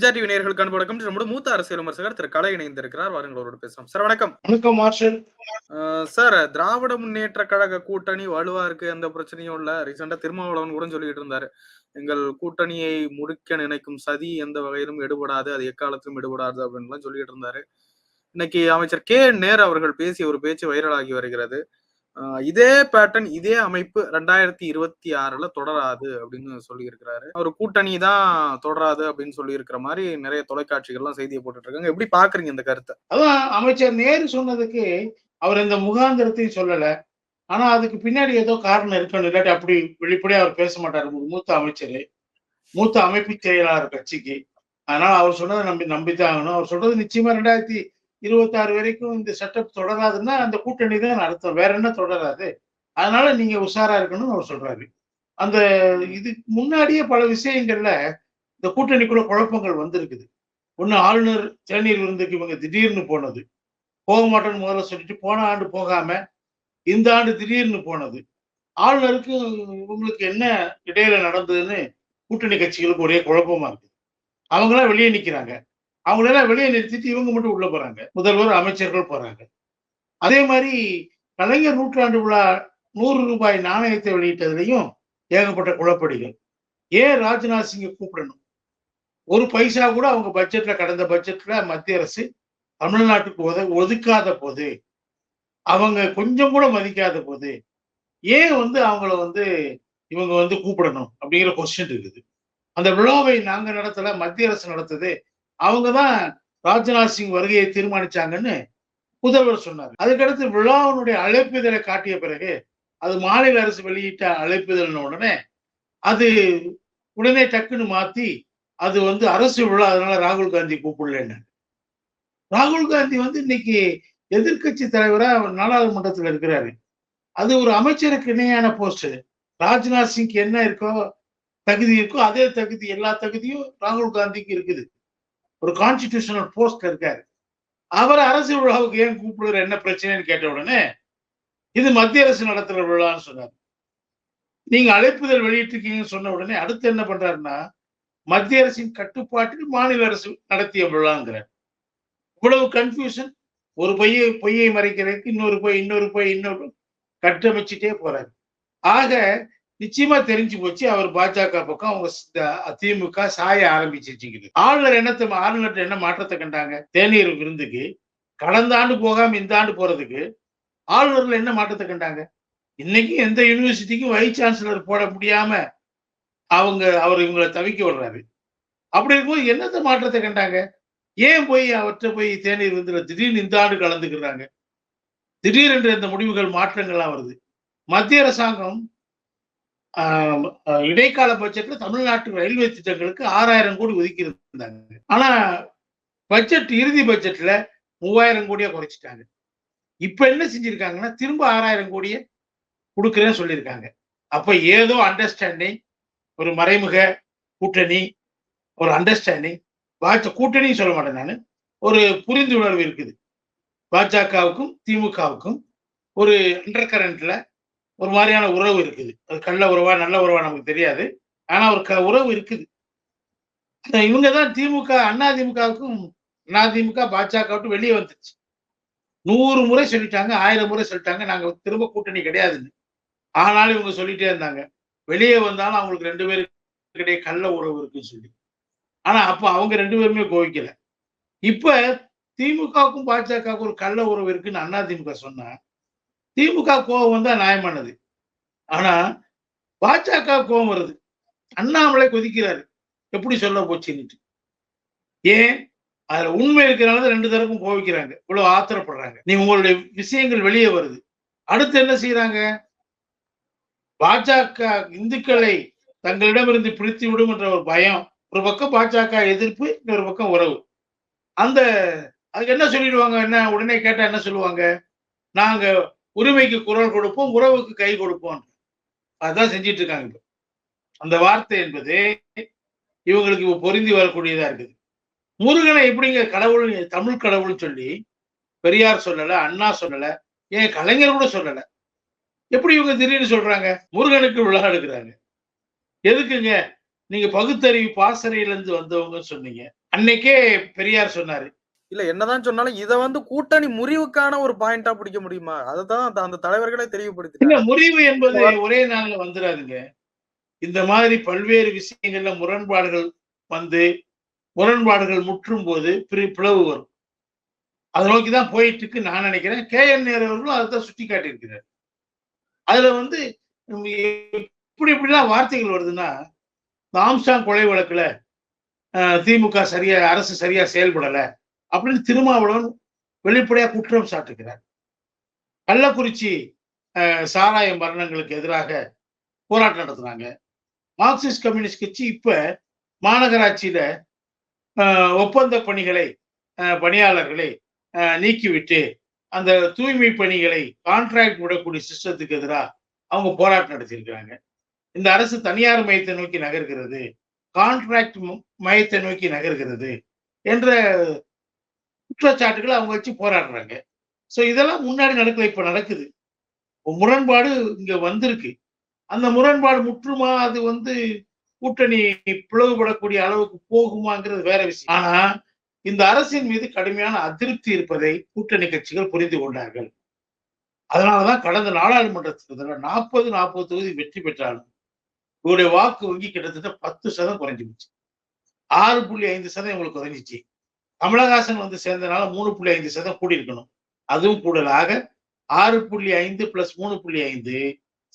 Vijaya TV நேயர்களுக்கு அன்பு வணக்கம். நம்முடைய மூத்த அரசியல் விமர்சகர் திரு கலை இணைந்திருக்கிறார். வாருங்கள் அவரோடு பேசலாம். சார் வணக்கம். வணக்கம் மார்ஷல். சார், திராவிட முன்னேற்ற கழக கூட்டணி வலுவா இருக்கு, எந்த பிரச்சனையும் இல்ல. ரீசெண்டா திருமாவளவன் கூட சொல்லிட்டு இருந்தாரு, எங்கள் கூட்டணியை முடிக்க நினைக்கும் சதி எந்த வகையிலும் எடுபடாது, அது எக்காலத்திலும் எடுபடாது அப்படின்னு சொல்லிட்டு இருந்தாரு. இன்னைக்கு அமைச்சர் கே நேரு அவர்கள் பேசிய ஒரு பேச்சு வைரலாகி வருகிறது. இதே பேட்டர்ன், இதே அமைப்பு 2026 தொடராது அப்படின்னு சொல்லி இருக்கிறாரு. அவர் கூட்டணி தான் தொடராது அப்படின்னு சொல்லி இருக்கிற மாதிரி நிறைய தொலைக்காட்சிகள்லாம் செய்தியை போட்டுட்டு இருக்காங்க. எப்படி பாக்குறீங்க இந்த கருத்தை? அதான் அமைச்சர் நேரு சொன்னதுக்கு அவர் இந்த முகாந்திரத்தையும் சொல்லல. ஆனா அதுக்கு பின்னாடி ஏதோ காரணம் இருக்கணும். இல்லாட்டி அப்படி வெளிப்படையா அவர் பேச மாட்டாரு. மூத்த அமைச்சர், மூத்த அமைப்பு செயலாளர் கட்சிக்கு. அதனால அவர் சொன்னதை நம்பித்தான் ஆகணும். அவர் சொல்றது நிச்சயமா 2026 வரைக்கும் இந்த செட்டப் தொடராதுன்னா அந்த கூட்டணி தான் அர்த்தம். வேற என்ன தொடராது? அதனால நீங்க உஷாரா இருக்கணும்னு அவர் சொல்றாரு. அந்த இதுக்கு முன்னாடியே பல விஷயங்கள்ல இந்த கூட்டணிக்குள்ள குழப்பங்கள் வந்திருக்குது. ஒண்ணு, ஆளுநர் தேநீர் விருந்துக்கு இவங்க திடீர்னு போனது, போக மாட்டேன்னு முதல்ல சொல்லிட்டு போன ஆண்டு போகாம இந்த ஆண்டு திடீர்னு போனது. ஆளுநருக்கு இவங்களுக்கு என்ன இடையில நடந்ததுன்னு கூட்டணி கட்சிகளுக்கு ஒரே குழப்பமா இருக்கு. அவங்களாம் வெளியே நிக்கிறாங்க. அவங்களெல்லாம் வெளியே நிறுத்திட்டு இவங்க மட்டும் உள்ள போறாங்க. முதல்வர், அமைச்சர்கள் போறாங்க. அதே மாதிரி கலைஞர் நூற்றாண்டு விழா 100 ரூபாய் நாணயத்தை வெளியிட்டதுலையும் ஏகப்பட்ட குழப்படிகள். ஏன் ராஜ்நாத் சிங்கை கூப்பிடணும்? ஒரு பைசா கூட அவங்க பட்ஜெட்ல, கடந்த பட்ஜெட்ல மத்திய அரசு தமிழ்நாட்டுக்கு ஒதுக்காத போது, அவங்க கொஞ்சம் கூட மதிக்காத போது, ஏன் அவங்கள இவங்க கூப்பிடணும் அப்படிங்கிற கொஸ்டின் இருக்குது. அந்த விழாவை நாங்க நடத்தல, மத்திய அரசு நடத்துது, அவங்கதான் ராஜ்நாத் சிங் வருகையை தீர்மானிச்சாங்கன்னு முதல்வர் சொன்னார். அதுக்கடுத்து விழாவினுடைய அழைப்பிதழை காட்டிய பிறகு, அது மாநில அரசு வெளியிட்ட அழைப்பிதழ் உடனே அது உடனே டக்குன்னு மாத்தி அது அரசு விழா, அதனால ராகுல் காந்தி கூப்பிடலன்னு. ராகுல் காந்தி இன்னைக்கு எதிர்கட்சி தலைவரா நாடாளுமன்றத்தில் இருக்கிறாரு. அது ஒரு அமைச்சருக்கு இணையான போஸ்ட். ராஜ்நாத் சிங் என்ன இருக்கோ, தகுதி இருக்கோ, அதே தகுதி, எல்லா தகுதியும் ராகுல் காந்திக்கு இருக்குது. ஒரு கான்ஸ்டிடியூஷனல் போஸ்ட் இருக்காரு. அவர் அரசு விழாவுக்கு ஏன் கூப்பிடுற, என்ன பிரச்சனைன்னு கேட்ட உடனே இது மத்திய அரசு நடத்துற விழான்னு சொன்னார். நீங்க அழைப்புதல் வெளியிட்டிருக்கீங்கன்னு சொன்ன உடனே அடுத்து என்ன பண்றாருன்னா, மத்திய அரசின் கட்டுப்பாட்டில் மாநில அரசு நடத்திய விழாங்கிறார். இவ்வளவு கன்ஃபியூஷன். ஒரு பொய்யை மறைக்கிறதுக்கு இன்னொரு பொய் கட்டமைச்சிட்டே போறாரு. ஆக நிச்சயமா தெரிஞ்சு போச்சு, அவர் பாஜக பக்கம், அவங்க திமுக சாய ஆரம்பிச்சிருச்சுங்குது. ஆளுநர் என்ன மாற்றத்தை கண்டாங்க? தேநீர் விருந்துக்கு கடந்த ஆண்டு போகாம இந்த ஆண்டு போறதுக்கு ஆளுநர்ல என்ன மாற்றத்தை கண்டாங்க? இன்னைக்கு எந்த யூனிவர்சிட்டிக்கும் வைஸ் சான்சலர் போட முடியாம அவர் இவங்களை தவிக்க விடுறாரு. அப்படி இருக்கும்போது என்னத்த மாற்றத்தை கண்டாங்க? ஏன் அவற்றை தேநீர் விருந்துல திடீர்னு இந்த ஆண்டு கலந்துக்கிறாங்க? திடீரென்று இந்த முடிவுகள், மாற்றங்கள்லாம் வருது. மத்திய அரசாங்கம் இடைக்கால பட்ஜெட்ல தமிழ்நாட்டு ரயில்வே திட்டங்களுக்கு 6000 கோடி ஒதுக்கி இருந்தாங்க. ஆனா பட்ஜெட், இறுதி பட்ஜெட்ல 3000 கோடியா குறைச்சிட்டாங்க. இப்ப என்ன செஞ்சிருக்காங்கன்னா, திரும்ப 6000 கோடியை கொடுக்குறேன்னு சொல்லியிருக்காங்க. அப்ப ஏதோ அண்டர்ஸ்டாண்டிங், ஒரு மறைமுக கூட்டணி, ஒரு அண்டர்ஸ்டாண்டிங், கூட்டணி சொல்ல மாட்டேன் நான், ஒரு புரிந்துணர்வு இருக்குது. பாஜகவுக்கும் திமுகவுக்கும் ஒரு அண்டர் கரண்ட்ல ஒரு மாதிரியான உறவு இருக்குது. அது கள்ள உறவா நல்ல உறவா நமக்கு தெரியாது. ஆனா ஒரு உறவு இருக்குது. இவங்கதான் திமுக, அதிமுக பாஜக வெளியே வந்துச்சு. 100 முறை சொல்லிட்டாங்க, 1000 முறை சொல்லிட்டாங்க, நாங்க திரும்ப கூட்டணி கிடையாதுன்னு. ஆனாலும் இவங்க சொல்லிட்டே இருந்தாங்க. வெளியே வந்தாலும் அவங்களுக்கு 2 பேருக்கு இடையே கள்ள உறவு இருக்குன்னு சொல்லி. ஆனா அப்ப அவங்க 2 பேருமே கோவிக்கல. இப்ப திமுகவுக்கும் பாஜகவுக்கும் ஒரு கள்ள உறவு இருக்குன்னு அதிமுக சொன்னா, திமுக கோபம் வந்தா நியாயமானது. ஆனா பாஜக கோபம் வருது. அண்ணாமலை கொதிக்கிறாரு, எப்படி சொல்ல போச்சுன்னு. ஏன்? அதுல உண்மை இருக்கிறனால 2 தரப்பும் கோவிக்கிறாங்க, இவ்வளவு ஆத்திரப்படுறாங்க. நீ உங்களுடைய விஷயங்கள் வெளியே வருது. அடுத்து என்ன செய்யறாங்க? பாஜக இந்துக்களை தங்களிடமிருந்து பிரித்து விடும் என்ற ஒரு பயம். ஒரு பக்கம் பாஜக எதிர்ப்பு, இன்னொரு பக்கம் உறவு. அதுக்கு என்ன சொல்லிடுவாங்க? என்ன உடனே கேட்டா என்ன சொல்லுவாங்க? நாங்க உரிமைக்கு குரல் கொடுப்போம், உறவுக்கு கை கொடுப்போம். அதுதான் செஞ்சிட்டு இருக்காங்க. இப்ப அந்த வார்த்தை என்பது இவங்களுக்கு இப்ப பொருந்தி வரக்கூடியதா இருக்குது. முருகனை எப்படிங்க கடவுள், தமிழ் கடவுள்னு சொல்லி பெரியார் சொல்லல, அண்ணா சொல்லல, ஏன் கலைஞர் கூட சொல்லல. எப்படி இவங்க திடீர்னு சொல்றாங்க? முருகனுக்கு விழா எடுக்கிறாங்க. எதுக்குங்க? நீங்க பகுத்தறிவு பாசறையிலிருந்து வந்தவங்கன்னு சொன்னீங்க. அன்னைக்கே பெரியார் சொன்னாரு. இல்ல என்னதான் சொன்னாலும் இத வந்து கூட்டணி முறிவுக்கான ஒரு பாயிண்டா பிடிக்க முடியுமா? அததான் அந்த தலைவர்களே இல்ல தெளிவுபடுத்திட்டாங்க. முறிவு என்பது ஒரே நாள்ல வந்துராதுங்க. இந்த மாதிரி பல்வேறு விஷயங்கள்ல முரண்பாடுகள் வந்து முரண்பாடுகள் முற்றும் போது பிளவு வரும். அதை நோக்கிதான் போயிட்டு இருக்கு நான் நினைக்கிறேன். KN நேரு அவர்களும் அதைத்தான் சுட்டி காட்டியிருக்கிறார். அதுல வந்து இப்படிலாம் வார்த்தைகள் வருதுன்னா, ஆம்ஸ்டாங் கொலை வழக்குல திமுக அரசு சரியா செயல்படல அப்படின்னு திருமாவளவன் வெளிப்படையா குற்றம் சாட்டுகிறார். கள்ளக்குறிச்சி சாராய மரணங்களுக்கு எதிராக போராட்டம் நடத்துனாங்க. மார்க்சிஸ்ட் கம்யூனிஸ்ட் கட்சி இப்ப மாநகராட்சியில ஒப்பந்த பணிகளை பணியாளர்களை நீக்கிவிட்டு அந்த தூய்மை பணிகளை கான்ட்ராக்ட் விடக்கூடிய சிஸ்டத்துக்கு எதிராக அவங்க போராட்டம் நடத்தியிருக்கிறாங்க. இந்த அரசு தனியார் மையத்தை நோக்கி நகர்கிறது, கான்ட்ராக்ட் மையத்தை நோக்கி நகர்கிறது என்ற குற்றச்சாட்டுகளை அவங்க வச்சு போராடுறாங்க. சோ இதெல்லாம் முன்னாடி நடக்கல, இப்ப நடக்குது. முரண்பாடு இங்க வந்திருக்கு. அந்த முரண்பாடு முற்றுமா அது வந்து கூட்டணி பிளவுபடக்கூடிய அளவுக்கு போகுமாங்கிறது வேற விஷயம். ஆனா இந்த அரசின் மீது கடுமையான அதிருப்தி இருப்பதை கூட்டணி கட்சிகள் புரிந்து கொண்டார்கள். அதனாலதான் கடந்த நாடாளுமன்ற தேர்தலில் 40 தொகுதி வெற்றி பெற்றாலும் இவருடைய வாக்கு வங்கி கிட்டத்தட்ட 10% குறைஞ்சு போச்சு. 6.5% இவங்களுக்கு குறைஞ்சிச்சு. கமலஹாசன் வந்து சேர்ந்தனால 3.5% கூடி இருக்கணும். அதுவும் கூடுதலாக 6.5 பிளஸ் 3.5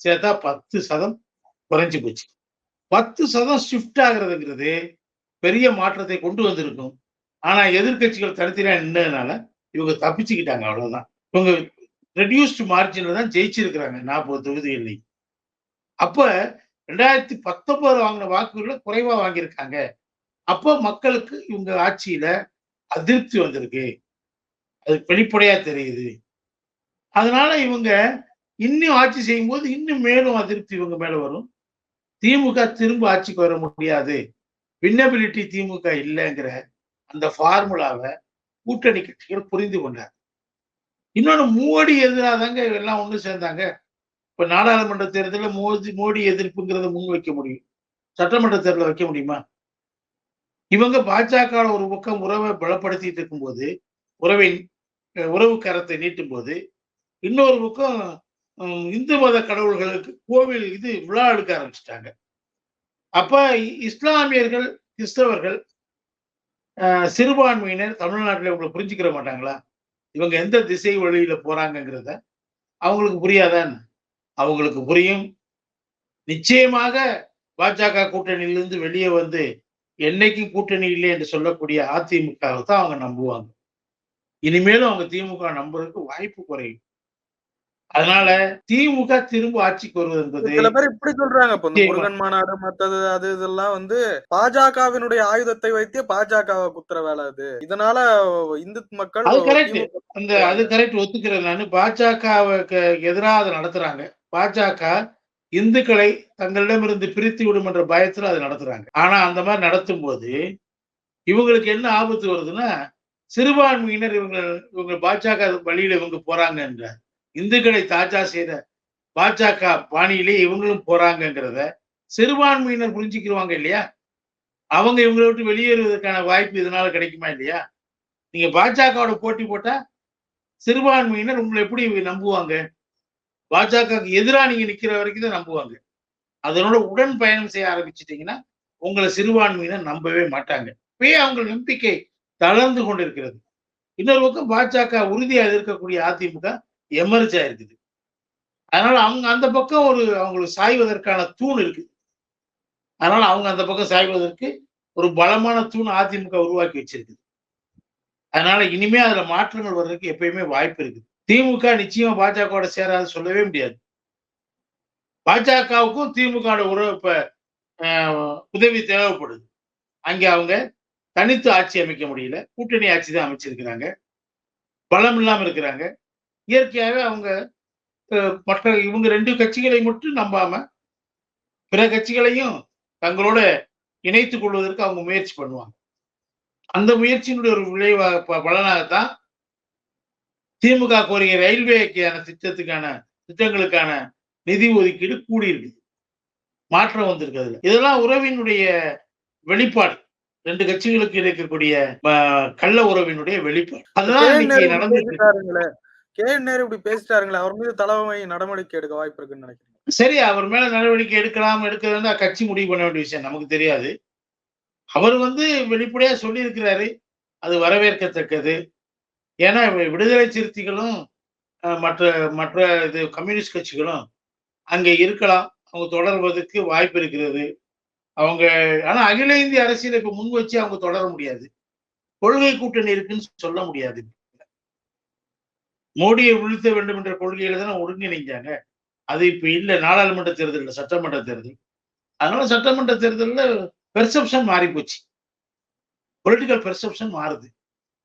சேர்த்தா 10% குறைஞ்சு போச்சு. 10% ஷிஃப்ட் ஆகுறதுங்கிறது பெரிய மாற்றத்தை கொண்டு வந்திருக்கும். ஆனா எதிர்கட்சிகள் தடுத்தினா நின்றதுனால இவங்க தப்பிச்சுக்கிட்டாங்க, அவ்வளவுதான். இவங்க ரெடியூஸ்டு மார்ஜின்ல தான் ஜெயிச்சிருக்கிறாங்க 40 தொகுதிகள்லையும். அப்ப 2019 வாங்கின வாக்குகளை குறைவா வாங்கியிருக்காங்க. அப்போ மக்களுக்கு இவங்க ஆட்சியில அதிருப்தி வந்திருக்கு, அது வெளிப்படையா தெரியுது. அதனால இவங்க இன்னும் ஆட்சி செய்யும் போது இன்னும் மேலும் அதிருப்தி இவங்க மேல வரும். திமுக திரும்ப ஆட்சிக்கு வர முடியாது, வின்னபிலிட்டி திமுக இல்லைங்கிற அந்த ஃபார்முலாவை கூட்டணி கட்சிகள் புரிந்து கொண்டார். இன்னொன்னு மோடி எதிராக தாங்க எல்லாம் ஒண்ணு சேர்ந்தாங்க. இப்ப நாடாளுமன்ற தேர்தலில் மோடி எதிர்ப்புங்கிறத முன் வைக்க முடியும், சட்டமன்ற தேர்தலில் வைக்க முடியுமா? இவங்க பாஜக ஒரு பக்கம் உறவை பலப்படுத்திட்டு இருக்கும்போது, உறவு கரத்தை நீட்டும் போது, இன்னொரு பக்கம் இந்து மத கடவுள்களுக்கு கோவில் விழா எடுக்க ஆரம்பிச்சிட்டாங்க. அப்ப இஸ்லாமியர்கள், கிறிஸ்தவர்கள், சிறுபான்மையினர் தமிழ்நாட்டில் இவங்களை புரிஞ்சுக்கிற மாட்டாங்களா? இவங்க எந்த திசை வழியில போறாங்கிறத அவங்களுக்கு புரியாதான்? அவங்களுக்கு புரியும். நிச்சயமாக பாஜக கூட்டணியிலிருந்து வெளியே வந்து என்னைக்கும் கூட்டணி இல்லை என்று சொல்லக்கூடிய அதிமுகவை தான் அவங்க நம்புவாங்க. இனிமேலும் அவங்க திமுக நம்புறதுக்கு வாய்ப்பு குறையும். அதனால திமுக திரும்ப ஆட்சிக்கு வருவது என்பது சில பேர் இப்படி சொல்றாங்க. இப்ப இந்த முருகன் மாநாடு மத்தது அது இதெல்லாம் வந்து பாஜகவினுடைய ஆயுதத்தை வைத்தே பாஜகவை குத்துற வேலை அது. இதனால இந்து மக்கள் அது கரெக்ட், அது கரெக்ட் ஒத்துக்கிறேன் நானு. பாஜகவுக்கு எதிராக அதை நடத்துறாங்க. பாஜக இந்துக்களை தங்களிடமிருந்து பிரித்து விடும் என்ற பயத்துல அதை நடத்துறாங்க. ஆனா அந்த மாதிரி நடத்தும் போது இவங்களுக்கு என்ன ஆபத்து வருதுன்னா, சிறுபான்மையினர் இவங்க பாஜக வழியில இவங்க போறாங்க என்ற, இந்துக்களை தாஜா செய்த பாஜக பாணியிலே இவங்களும் போறாங்கிறத சிறுபான்மையினர் புரிஞ்சுக்கிடுவாங்க இல்லையா? அவங்க இவங்களை விட்டு வெளியேறுவதற்கான வாய்ப்பு இதனால கிடைக்குமா இல்லையா? நீங்க பாஜகவோட போட்டி போட்டா சிறுபான்மையினர் உங்களை எப்படி நம்புவாங்க? பாஜகவுக்கு எதிராக நீங்க நிக்கிற வரைக்கும் தான் நம்புவாங்க. அதனோட உடன் பயணம் செய்ய ஆரம்பிச்சிட்டீங்கன்னா உங்களை சிறுபான்மையினர் நம்பவே மாட்டாங்க. இப்பயே அவங்க நம்பிக்கை தளர்ந்து கொண்டிருக்கிறது. இன்னொரு பக்கம் பாஜக உறுதியா எதிர்க்கக்கூடிய அதிமுக எமர்ஜ் ஆயிருக்குது. அதனால அவங்க அந்த பக்கம் அவங்களுக்கு சாய்வதற்கான தூண் இருக்கு. அதனால அவங்க அந்த பக்கம் சாய்வதற்கு ஒரு பலமான தூண் அதிமுக உருவாக்கி வச்சிருக்கு. அதனால இனிமே அதுல மாற்றங்கள் வர்றதுக்கு எப்பயுமே வாய்ப்பு இருக்கு. திமுக நிச்சயமா பாஜகவோட சேராது சொல்லவே முடியாது. பாஜகவுக்கும் திமுக உதவி தேவைப்படுது. அங்க அவங்க தனித்து ஆட்சி அமைக்க முடியல, கூட்டணி ஆட்சி தான் அமைச்சிருக்கிறாங்க, பலம் இல்லாம இருக்கிறாங்க. இயற்கையாவே அவங்க மற்ற இவங்க 2 கட்சிகளை மட்டும் நம்பாம பிற கட்சிகளையும் தங்களோட இணைத்துக் கொள்வதற்கு அவங்க முயற்சி பண்ணுவாங்க. அந்த முயற்சியினுடைய ஒரு பலனாகத்தான் திமுக கோரிய ரயில்வேக்கான திட்டங்களுக்கான நிதி ஒதுக்கீடு கூடியிருக்கு, மாற்றம் வந்திருக்கு. அதுல இதெல்லாம் உறவினுடைய வெளிப்பாடு. 2 கட்சிகளுக்கு இருக்கக்கூடிய கள்ள உறவினுடைய வெளிப்பாடு. அதுதான் இன்னைக்கு நடந்துட்டு இருக்கு. KN நேரு இப்படி பேசிட்டாருங்களே, அவர் மீது தலைமை நடவடிக்கை எடுக்க வாய்ப்பு இருக்குன்னு நினைக்கிறேன். சரி, அவர் மேல நடவடிக்கை எடுக்கலாம் எடுக்கிறது கட்சி முடிவு பண்ண வேண்டிய விஷயம், நமக்கு தெரியாது. அவர் வெளிப்படையா சொல்லி இருக்கிறாரு, அது வரவேற்கத்தக்கது. ஏன்னா விடுதலை சிறுத்தைகளும் மற்ற மற்ற இது கம்யூனிஸ்ட் கட்சிகளும் அங்கே இருக்கலாம், அவங்க தொடர்வதற்கு வாய்ப்பு இருக்கிறது. அவங்க ஆனா அகில இந்திய அரசியலை இப்ப முன் வச்சு அவங்க தொடர முடியாது. கொள்கை கூட்டணி இருக்குன்னு சொல்ல முடியாது. மோடியை வீழ்த்த வேண்டும் என்ற கொள்கையில தானே ஒருங்கிணைஞ்சாங்க. அது இப்ப இல்ல, நாடாளுமன்ற தேர்தல் இல்ல, சட்டமன்ற தேர்தல். அதனால சட்டமன்ற தேர்தலில் பெர்செப்ஷன் மாறி போச்சு, பொலிட்டிக்கல் பெர்செப்ஷன் மாறுது.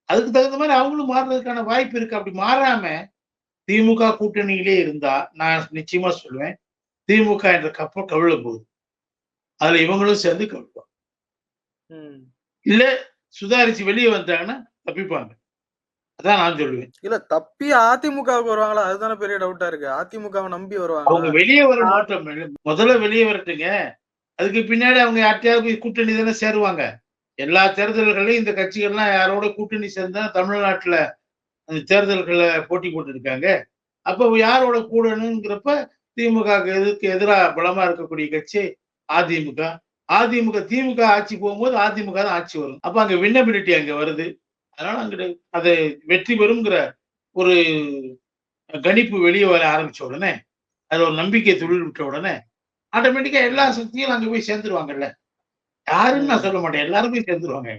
அதுக்கு தகுந்த மாதிரி அவங்களும் மாறுறதுக்கான வாய்ப்பு இருக்கு. அப்படி மாறாம திமுக கூட்டணியிலே இருந்தா நான் நிச்சயமா சொல்லுவேன், திமுக என்ற கப்பல் கவிழ போகுது. அதுல இவங்களும் சேர்ந்து கவிழ்ப்பாங்க. இல்ல சுதாரிச்சு வெளியே வந்தாங்கன்னா தப்பிப்பாங்க. அதான் நான் சொல்லுவேன். இல்ல தப்பி அதிமுகவுக்கு வருவாங்களா, அதுதானே பெரிய டவுட்டா இருக்கு. அதிமுகவை நம்பி வருவாங்க. அவங்க வெளியே வர மாட்டோம், முதல்ல வெளியே வரட்டுங்க. அதுக்கு பின்னாடி அவங்க யார்ட்டையாவது கூட்டணி தானே சேருவாங்க. எல்லா தேர்தல்களையும் இந்த கட்சிகள்லாம் யாரோட கூட்டணி சேர்ந்தா தமிழ்நாட்டுல அந்த தேர்தல்களை போட்டி போட்டு இருக்காங்க. அப்ப யாரோட கூடணுங்கிறப்ப திமுக எதிராக பலமா இருக்கக்கூடிய கட்சி அதிமுக. திமுக ஆட்சி போகும்போது அதிமுக தான் ஆட்சி வரும். அப்ப அங்க வின்னபிலிட்டி அங்க வருது. அதனால அங்கிட்டு அது வெற்றி பெறுங்கிற ஒரு கணிப்பு வெளியே வர ஆரம்பிச்ச உடனே, அது ஒரு நம்பிக்கை தொழில் விட்ட உடனே ஆட்டோமேட்டிக்கா எல்லா சக்தியும் அங்க போய் சேர்ந்துருவாங்கல்ல. யாருன்னு நான் சொல்ல மாட்டேன், எல்லாருமே சேர்ந்துருவாங்க.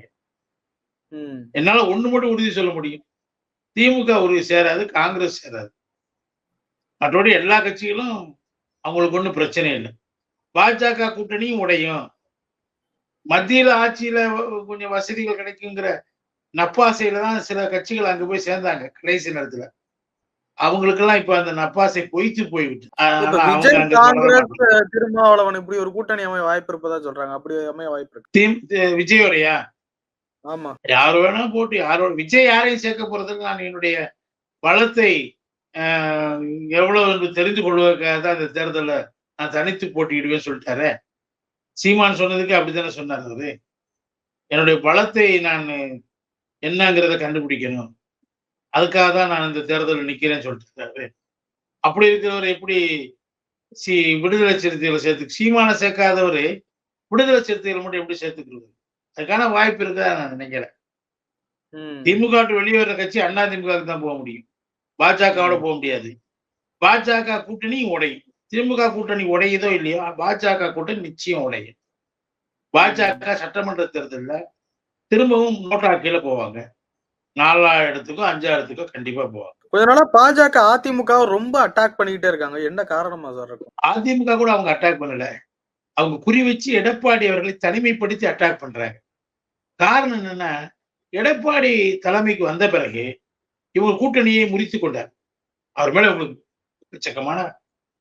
என்னால ஒண்ணு மட்டும் உறுதி சொல்ல முடியும், திமுக உறுதி சேராது, காங்கிரஸ் சேராது. மற்றபடி எல்லா கட்சிகளும் அவங்களுக்கு ஒன்றும் பிரச்சனை இல்லை. பாஜக கூட்டணியும் உடையும். மத்தியில ஆட்சியில கொஞ்சம் வசதிகள் கிடைக்குங்கிற நப்பாசையில தான் சில கட்சிகள் அங்க போய் சேர்ந்தாங்க கடைசி நேரத்துல. அவங்களுக்கெல்லாம் இப்ப அந்த நப்பாசை பொய்த்து போய்விட்டு. திருமாவளவன் இப்படி ஒரு கூட்டணி அமைய வாய்ப்பு இருப்பதா சொல்றாங்க. அப்படி அமைய வாய்ப்பு இருக்கு. விஜயோடையா? ஆமா, யாரு வேணா போட்டு யாரோட விஜய் யாரையும் சேர்க்க போறதுக்கு நான் என்னுடைய பலத்தை எவ்வளவு என்று தெரிந்து கொள்வதற்காக தான் இந்த தேர்தல நான் தனித்து போட்டியிடுவேன்னு சொல்லிட்டாரு. சீமான் சொன்னதுக்கு அப்படித்தானே சொன்னார். அது என்னுடைய பலத்தை நான் என்னங்கிறத கண்டுபிடிக்கணும், அதுக்காக தான் நான் இந்த தேர்தலில் நிக்கிறேன்னு சொல்லிட்டு. அப்படி இருக்கிறவர் எப்படி விடுதலை சிறுத்தைகளை சேர்த்து, சீமான சேர்க்காதவரு விடுதலை சிறுத்தைகள் மட்டும் எப்படி சேர்த்துக்கிறது? அதுக்கான வாய்ப்பு இருக்கா நான் நினைக்கிறேன். திமுக வெளியே வர்ற கட்சி அண்ணா திமுகவுக்கு தான் போக முடியும், பாஜகவோட போக முடியாது. பாஜக கூட்டணி உடையும். திமுக கூட்டணி உடையுதோ இல்லையோ, பாஜக கூட்டணி நிச்சயம் உடையும். பாஜக சட்டமன்ற தேர்தலில் திரும்பவும் நோட்டா கீழே போவாங்க. 4000-க்கோ 5000-க்கோ கண்டிப்பா போவாங்க. கொஞ்ச நாளா பாஜக அதிமுக ரொம்ப அட்டாக் பண்ணிக்கிட்டே இருக்காங்க. என்ன காரணமா சார் இருக்கும்? அதிமுக கூட அவங்க அட்டாக் பண்ணல, அவங்க குறி வச்சு எடப்பாடி அவர்களை தனிமைப்படுத்தி அட்டாக் பண்றாங்க. காரணம் என்னன்னா, எடப்பாடி தலைமைக்கு வந்த பிறகு இவங்க கூட்டணியை முறித்து கொண்டார். அவர் மேல உங்களுக்கு எக்கச்சக்கமான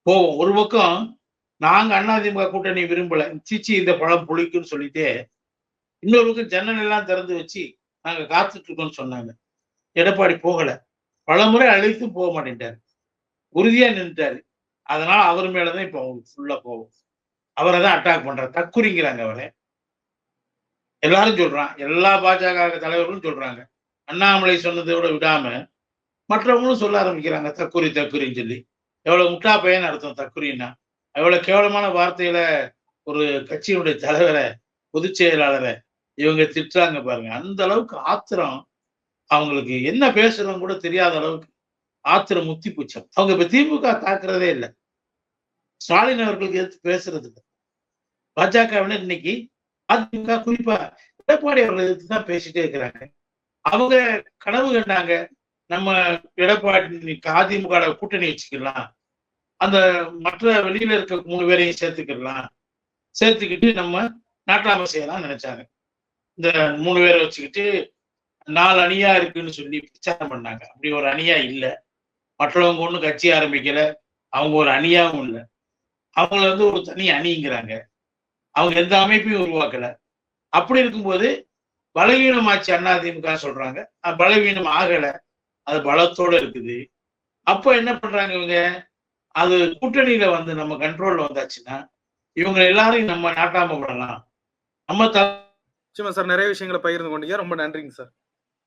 போவோம். ஒரு பக்கம் நாங்க அதிமுக கூட்டணி விரும்பல, சிச்சி இந்த பழம் புளிக்குன்னு சொல்லிட்டு, இன்னொரு பக்கம் ஜன்னல் எல்லாம் திறந்து வச்சு நாங்க காத்துட்டு இருக்கோம்னு சொன்னாங்க. எடப்பாடி போகல, பலமுறை அழைத்தும் போக மாட்டேன்ட்டாரு, உறுதியா நின்றுட்டாரு. அதனால அவர் மேலதான் இப்ப அவங்களுக்கு ஃபுல்லா போகும். அவரை தான் அட்டாக் பண்றாரு, தக்குறிங்கிறாங்க அவரை. எல்லாரும் சொல்றான், எல்லா பாஜக தலைவர்களும் சொல்றாங்க. அண்ணாமலை சொன்னதோட விடாம மற்றவங்களும் சொல்ல ஆரம்பிக்கிறாங்க, தக்குறின்னு சொல்லி. எவ்வளவு முட்டா பையன் அர்த்தம் தக்குறின்னா. எவ்வளவு கேவலமான வார்த்தையில ஒரு கட்சியினுடைய தலைவரை, பொதுச் செயலாளரை இவங்க திட்டுறாங்க பாருங்க. அந்த அளவுக்கு ஆத்திரம் அவங்களுக்கு, என்ன பேசுறவங்க கூட தெரியாத அளவுக்கு ஆத்திரம் முத்தி பூச்சம். அவங்க இப்ப திமுக தாக்குறதே இல்லை, ஸ்டாலின் அவர்களுக்கு எதிர்த்து பேசுறது இல்லை. பாஜகவினர் இன்னைக்கு அதிமுக, குறிப்பா எடப்பாடி அவர்கள் எதிர்த்து தான் பேசிட்டே இருக்கிறாங்க. அவங்க கனவு கண்டாங்க, நம்ம எடப்பாடி அதிமுக கூட்டணி வச்சுக்கலாம், அந்த மற்ற வெளியில இருக்க 3 பேரையும் சேர்த்துக்கிட்டு நம்ம நாட்டாமை செய்யலாம் நினைச்சாங்க. இந்த 3 பேரை வச்சுக்கிட்டு 4 அணியா இருக்குன்னு சொல்லி பிரச்சாரம் பண்ணாங்க. அப்படி ஒரு அணியா இல்லை. மற்றவங்க ஒன்றும் கட்சி ஆரம்பிக்கல, அவங்க ஒரு அணியாவும் இல்லை. அவங்கள ஒரு தனி அணிங்கிறாங்க. அவங்க எந்த அமைப்பையும் உருவாக்கல. அப்படி இருக்கும்போது பலவீனமாச்சு அதிமுக சொல்றாங்க. பலவீனம் ஆகல, அது பலத்தோட இருக்குது. அப்ப என்ன பண்றாங்க இவங்க, அது கூட்டணியில நம்ம கண்ட்ரோல்ல வந்தாச்சுன்னா இவங்க எல்லாரையும் நம்ம நாட்டாம விடலாம், நம்ம நிச்சயமா சார். நிறைய விஷயங்கள பகிர்ந்து கொண்டீங்க. ரொம்ப நன்றிங்க சார்.